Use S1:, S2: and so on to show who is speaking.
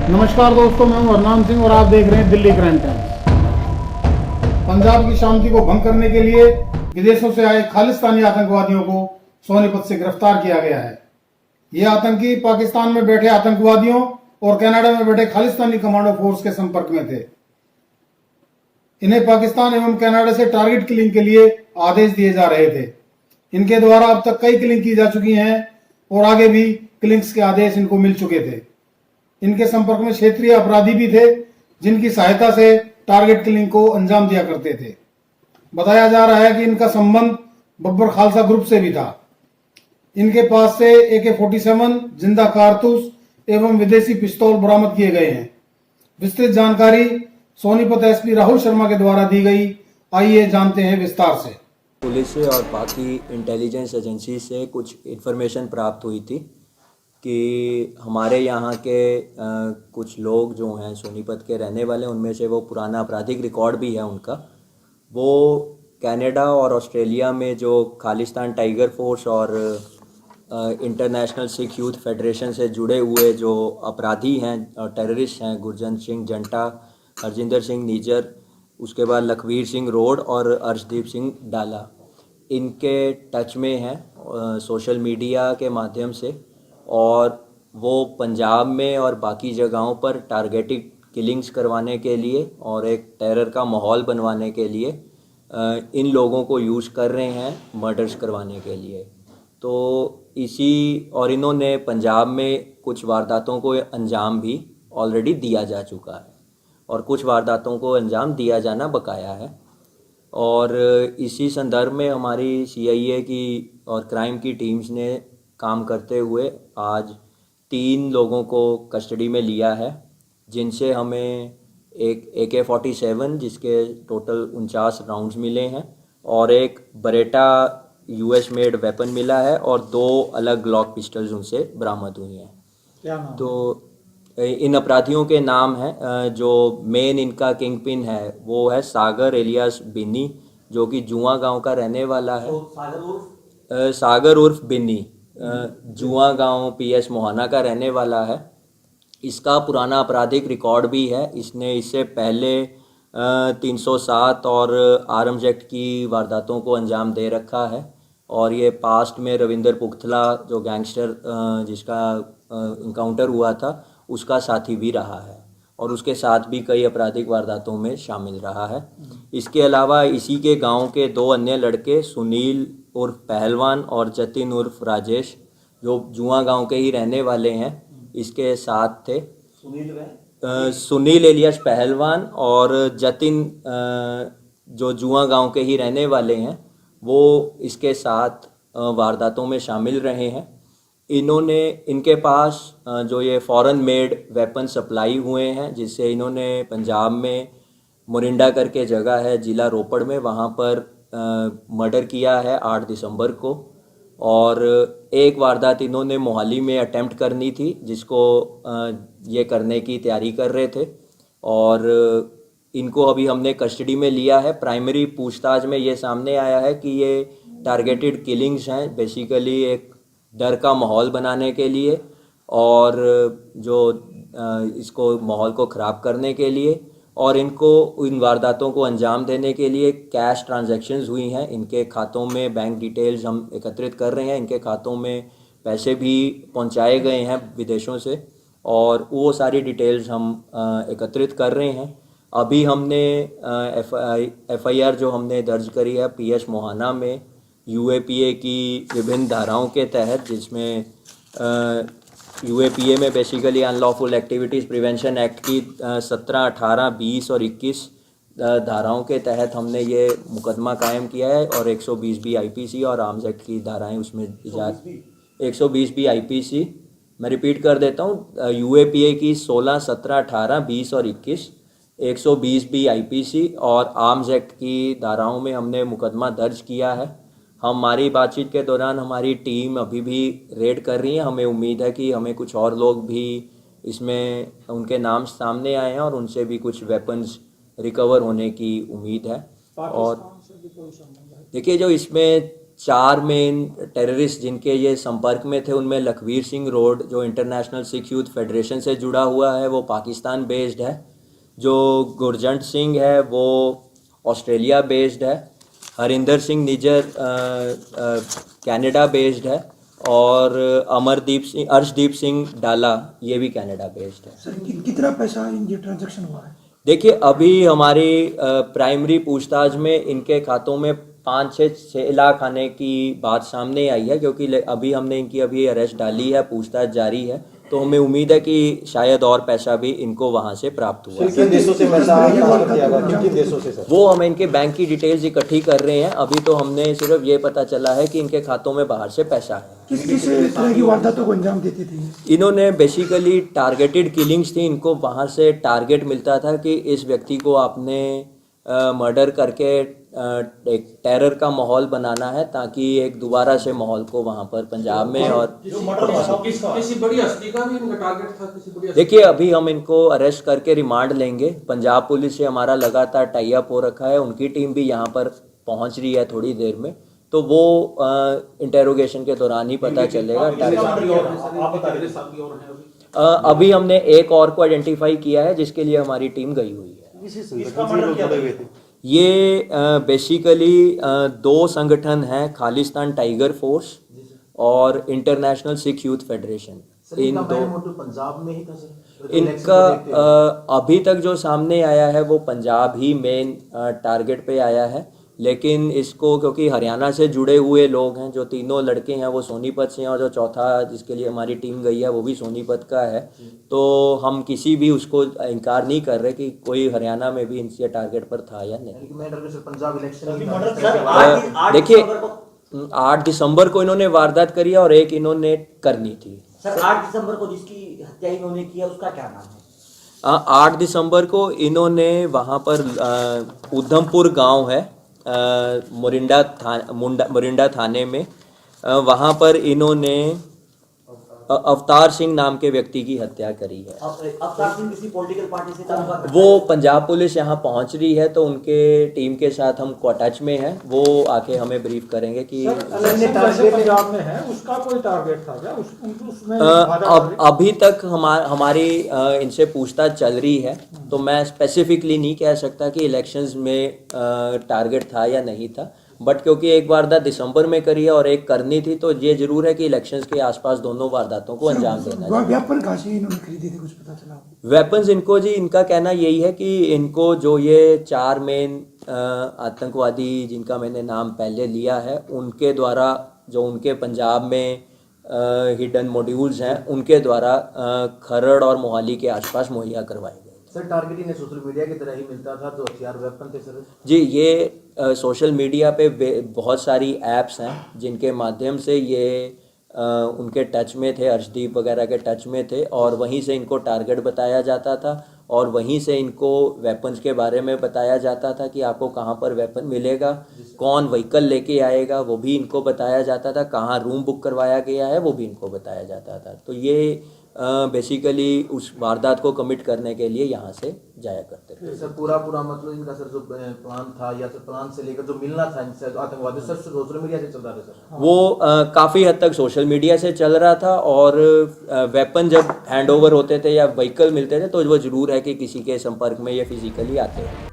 S1: नमस्कार दोस्तों, मैं हूं हरनाम सिंह और आप देख रहे हैं दिल्ली क्राइम टाइम्स। पंजाब की शांति को भंग करने के लिए विदेशों से आए खालिस्तानी आतंकवादियों को सोनीपत से गिरफ्तार किया गया है। ये आतंकी पाकिस्तान में बैठे आतंकवादियों और कनाडा में बैठे खालिस्तानी कमांडो फोर्स के संपर्क में थे। इन्हें पाकिस्तान एवं कनाडा से टारगेट किलिंग के लिए आदेश दिए जा रहे थे। इनके द्वारा अब तक कई किलिंग की जा चुकी हैं और आगे भी किलिंग्स के आदेश इनको मिल चुके थे। इनके संपर्क में क्षेत्रीय अपराधी भी थे, जिनकी सहायता से टारगेट किलिंग को अंजाम दिया करते थे। बताया जा रहा है कि इनका संबंध बब्बर खालसा ग्रुप से भी था। इनके पास से AK-47, जिंदा कारतूस एवं विदेशी पिस्तौल बरामद किए गए हैं। विस्तृत जानकारी सोनीपत SP राहुल शर्मा के द्वारा दी गई। आइए जानते हैं विस्तार से।
S2: पुलिस से और बाकी इंटेलिजेंस एजेंसी से कुछ इन्फॉर्मेशन प्राप्त हुई थी कि हमारे यहाँ के कुछ लोग जो हैं सोनीपत के रहने वाले, उनमें से वो पुराना आपराधिक रिकॉर्ड भी है उनका। वो कनाडा और ऑस्ट्रेलिया में जो खालिस्तान टाइगर फोर्स और इंटरनेशनल सिख यूथ फेडरेशन से जुड़े हुए जो अपराधी हैं और टेररिस्ट हैं, गुरजंत सिंह जंटा, हरजिंदर सिंह निजर, उसके बाद लखवीर सिंह रोड और अर्शदीप सिंह डाला, इनके टच में हैं सोशल मीडिया के माध्यम से। और वो पंजाब में और बाकी जगहों पर टारगेटेड किलिंग्स करवाने के लिए और एक टेरर का माहौल बनवाने के लिए इन लोगों को यूज़ कर रहे हैं मर्डर्स करवाने के लिए। तो और इन्होंने पंजाब में कुछ वारदातों को अंजाम भी ऑलरेडी दिया जा चुका है और कुछ वारदातों को अंजाम दिया जाना बकाया है। और इसी संदर्भ में हमारी CIA की और क्राइम की टीम्स ने काम करते हुए आज 3 लोगों को कस्टडी में लिया है, जिनसे हमें एक AK-47 जिसके टोटल 49 राउंड्स मिले हैं और एक बरेटा US मेड वेपन मिला है और 2 अलग ग्लॉक पिस्टल्स उनसे बरामद हुई हैं।
S1: क्या नाम?
S2: तो इन अपराधियों के नाम हैं, जो मेन इनका किंग पिन है वो है सागर एलियास बिन्नी, जो कि जुआ गांव का रहने वाला है। सागर उर्फ बिन्नी जुआ गांव PS मोहाना का रहने वाला है। इसका पुराना आपराधिक रिकॉर्ड भी है। इसने इससे पहले 307 और आर्म्स एक्ट की वारदातों को अंजाम दे रखा है और ये पास्ट में रविंदर पुख्तला जो गैंगस्टर जिसका इनकाउंटर हुआ था उसका साथी भी रहा है और उसके साथ भी कई आपराधिक वारदातों में शामिल रहा है। इसके अलावा इसी के गांव के 2 अन्य लड़के सुनील उर्फ पहलवान और जतिन उर्फ राजेश, जो जुआ गांव के ही रहने वाले हैं, इसके साथ थे। सुनील एलियास पहलवान और जतिन जो जुआ गांव के ही रहने वाले हैं, वो इसके साथ वारदातों में शामिल रहे हैं। इनके पास जो ये फॉरेन मेड वेपन सप्लाई हुए हैं, जिससे इन्होंने पंजाब में मोरिंडा करके जगह है ज़िला रोपड़ में, वहाँ पर मर्डर किया है 8 दिसंबर को। और एक वारदात इन्होंने मोहाली में अटेम्प्ट करनी थी, जिसको ये करने की तैयारी कर रहे थे और इनको अभी हमने कस्टडी में लिया है। प्राइमरी पूछताछ में ये सामने आया है कि ये टारगेटेड किलिंग्स हैं, बेसिकली एक डर का माहौल बनाने के लिए और जो इसको माहौल को ख़राब करने के लिए और इनको इन वारदातों को अंजाम देने के लिए कैश ट्रांजैक्शंस हुई हैं। इनके खातों में बैंक डिटेल्स हम एकत्रित कर रहे हैं। इनके खातों में पैसे भी पहुंचाए गए हैं विदेशों से और वो सारी डिटेल्स हम एकत्रित कर रहे हैं। अभी हमने FIR जो हमने दर्ज करी है PS मोहाना में UAPA की विभिन्न धाराओं के तहत, जिसमें UAPA में basically unlawful activities prevention act की 17, 18, 20 और 21 धाराओं के तहत हमने ये मुकदमा कायम किया है और 120B IPC और आर्म्स एक्ट की धाराएं उसमें 120B IPC, मैं रिपीट कर देता हूँ, UAPA की 16, 17, 18, 20 और 21, 120B IPC और आर्म्स एक्ट की धाराओं में हमने मुकदमा दर्ज किया है। हमारी बातचीत के दौरान हमारी टीम अभी भी रेड कर रही है। हमें उम्मीद है कि हमें कुछ और लोग भी इसमें उनके नाम सामने आए हैं और उनसे भी कुछ वेपन्स रिकवर होने की उम्मीद है। और देखिए, जो इसमें 4 मेन टेररिस्ट जिनके ये संपर्क में थे, उनमें लखवीर सिंह रोड जो इंटरनेशनल सिख यूथ फेडरेशन से जुड़ा हुआ है वो पाकिस्तान बेस्ड है, जो गुरजंट सिंह है वो ऑस्ट्रेलिया बेस्ड है, हरिंदर सिंह निजर कनाडा बेस्ड है, और अर्शदीप सिंह डाला ये भी कनाडा बेस्ड है।
S3: सर कितना पैसा ये ट्रांजैक्शन हुआ है?
S2: देखिए अभी हमारी प्राइमरी पूछताछ में इनके खातों में 5-6 लाख आने की बात सामने आई है, क्योंकि अभी हमने इनकी अभी अरेस्ट डाली है, पूछताछ जारी है, तो हमें उम्मीद है कि शायद और पैसा भी इनको वहां से प्राप्त हुआ।
S4: किन देशों से पैसा ट्रांसफर किया गया, किन देशों से सर?
S2: वो हम इनके बैंक की डिटेल्स इकट्ठी कर रहे हैं। अभी तो हमने सिर्फ ये पता चला है कि इनके खातों में बाहर से पैसा है।
S3: किस किस तरह की वारदातों को अंजाम देती थी?
S2: इन्होंने बेसिकली टारगेटेड किलिंग्स थी, इनको वहाँ से टारगेट मिलता था कि इस व्यक्ति को आपने मर्डर करके एक टेरर का माहौल बनाना है, ताकि एक दोबारा से माहौल को वहाँ पर पंजाब में और
S5: किसी बड़ी हस्ती का भी इनका टारगेट था, किसी बड़ी
S2: देखिए अभी हम इनको अरेस्ट करके रिमांड लेंगे। पंजाब पुलिस से हमारा लगातार टाई अप हो रखा है, उनकी टीम भी यहाँ पर पहुँच रही है थोड़ी देर में, तो वो इंटेरोगेशन के दौरान ही पता चलेगा। अभी हमने एक और को आइडेंटिफाई किया है जिसके लिए हमारी टीम गई हुई है। ये बेसिकली 2 संगठन हैं, खालिस्तान टाइगर फोर्स और इंटरनेशनल सिख यूथ फेडरेशन। इन दो
S4: पंजाब में ही था सर?
S2: इनका अभी तक जो सामने आया है वो पंजाब ही मेन टारगेट पे आया है, लेकिन इसको क्योंकि हरियाणा से जुड़े हुए लोग हैं, जो 3 लड़के हैं वो सोनीपत से हैं, और जो चौथा जिसके लिए हमारी टीम गई है वो भी सोनीपत का है, तो हम किसी भी उसको इनकार नहीं कर रहे कि कोई हरियाणा में भी इनसे टारगेट पर था या नहीं।
S4: पंजाब इलेक्शन
S2: देखिए 8 दिसंबर को इन्होंने वारदात करी है और एक इन्होंने करनी थी।
S6: सर 8 दिसंबर को जिसकी हत्या इन्होंने किया उसका क्या नाम है?
S2: 8 दिसंबर को इन्होंने वहाँ पर उधमपुर गांव है मोरिंडा थाने में, वहाँ पर इन्होंने अवतार सिंह नाम के व्यक्ति की हत्या करी है।
S6: अवतार सिंह किसी पॉलिटिकल पार्टी से ताल्लुक रखता है?
S2: वो पंजाब पुलिस यहाँ पहुँच रही है, तो उनके टीम के साथ हम टच में हैं, वो आके हमें ब्रीफ करेंगे कि
S7: पंजाब में है उसका कोई टारगेट था क्या? उसमें
S2: अभी तक हमारी इनसे पूछताछ चल रही है, तो मैं स्पेसिफिकली नहीं कह सकता कि इलेक्शंस में टारगेट था या नहीं था, बट क्योंकि एक वारदात दिसंबर में करी है और एक करनी थी, तो ये जरूर है कि इलेक्शंस के आसपास दोनों वारदातों को अंजाम देना है।
S3: वेपन कहाँ से इन्होंने खरीदे थे, कुछ पता चला?
S2: वेपन्स इनको जी, इनका कहना यही है कि इनको जो ये 4 मेन आतंकवादी जिनका मैंने नाम पहले लिया है, उनके द्वारा जो उनके पंजाब में हिडन मॉड्यूल्स हैं, उनके द्वारा खरड़ और मोहाली के आसपास मुहैया करवाए गए।
S4: सर टारगेटिंग ने सोशल मीडिया की तरह ही मिलता था, तो हथियार वेपन थे सर?
S2: जी, ये सोशल मीडिया पे बहुत सारी ऐप्स हैं जिनके माध्यम से ये उनके टच में थे, अर्शदीप वगैरह के टच में थे, और वहीं से इनको टारगेट बताया जाता था, और वहीं से इनको वेपन्स के बारे में बताया जाता था कि आपको कहाँ पर वेपन मिलेगा, कौन व्हीकल लेके आएगा वो भी इनको बताया जाता था, कहाँ रूम बुक करवाया गया है वो भी इनको बताया जाता था। तो ये बेसिकली उस वारदात को कमिट करने के लिए यहाँ से जाया करते थे।
S4: सर पूरा मतलब इनका सर जो प्लान था, या सर प्लान से लेकर जो मिलना था इनसे आतंकवादी, सर सोशल मीडिया से चल रहा था सर?
S2: वो काफ़ी हद तक सोशल मीडिया से चल रहा था, और वेपन जब हैंड ओवर होते थे या व्हीकल मिलते थे तो वो जरूर है कि किसी के संपर्क में ये फिजिकली आते हैं।